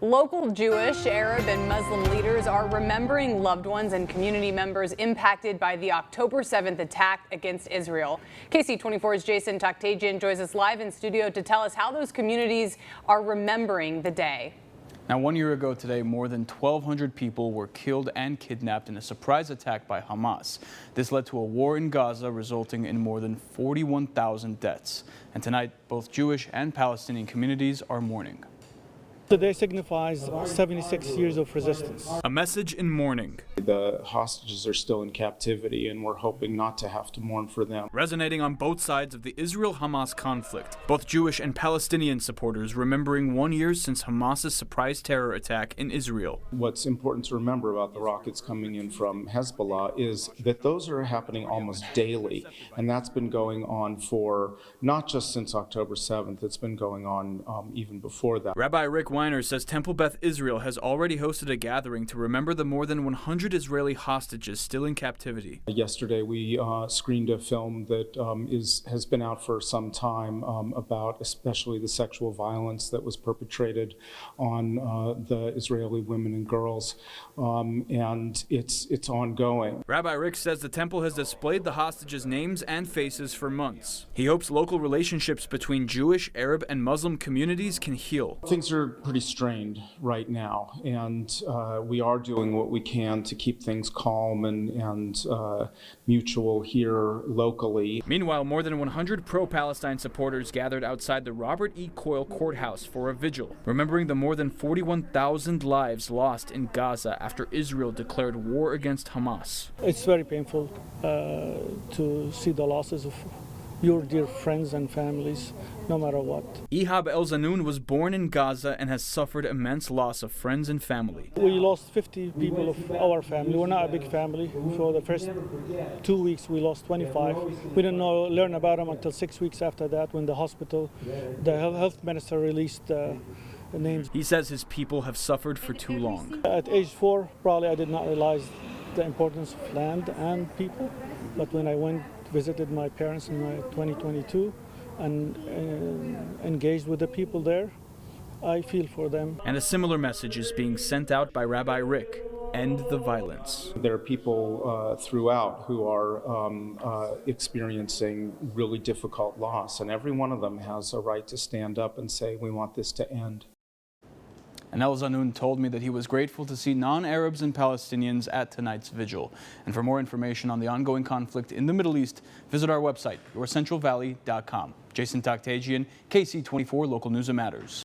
Local Jewish, Arab, and Muslim leaders are remembering loved ones and community members impacted by the October 7th attack against Israel. KC24's Jason Toktajian joins us live in studio to tell us how those communities are remembering the day. Now, 1 year ago today, more than 1,200 people were killed and kidnapped in a surprise attack by Hamas. This led to a war in Gaza, resulting in more than 41,000 deaths. And tonight, both Jewish and Palestinian communities are mourning. Today signifies 76 years of resistance. A message in mourning. The hostages are still in captivity, and we're hoping not to have to mourn for them. Resonating on both sides of the Israel-Hamas conflict, both Jewish and Palestinian supporters remembering 1 year since Hamas's surprise terror attack in Israel. What's important to remember about the rockets coming in from Hezbollah is that those are happening almost daily, and that's been going on for not just since October 7th, it's been going on even before that. Rabbi Rick Weiner says Temple Beth Israel has already hosted a gathering to remember the more than 100 Israeli hostages still in captivity. Yesterday we screened a film that has been out for some time about especially the sexual violence that was perpetrated on the Israeli women and girls, and it's ongoing. Rabbi Rick says the temple has displayed the hostages' names and faces for months. He hopes local relationships between Jewish, Arab, and Muslim communities can heal. Things are pretty strained right now, and we are doing what we can to keep things calm and mutual here locally. Meanwhile, more than 100 pro-Palestine supporters gathered outside the Robert E. Coyle courthouse for a vigil, remembering the more than 41,000 lives lost in Gaza after Israel declared war against Hamas. It's very painful to see the losses of your dear friends and families, no matter what. Ihab El-Zanoun was born in Gaza and has suffered immense loss of friends and family. We lost 50 people of our family. We're not a big family. For the first 2 weeks, we lost 25. We didn't learn about them until 6 weeks after that, when the hospital, the health minister released names. He says his people have suffered for too long. At age 4, probably I did not realize the importance of land and people, but when I visited my parents in 2022 and engaged with the people there, I feel for them. And a similar message is being sent out by Rabbi Rick: end the violence. There are people throughout who are experiencing really difficult loss, and every one of them has a right to stand up and say, we want this to end. And El-Zanoun told me that he was grateful to see non-Arabs and Palestinians at tonight's vigil. And for more information on the ongoing conflict in the Middle East, visit our website, yourcentralvalley.com. Jason Toktajian, KC24 Local News and Matters.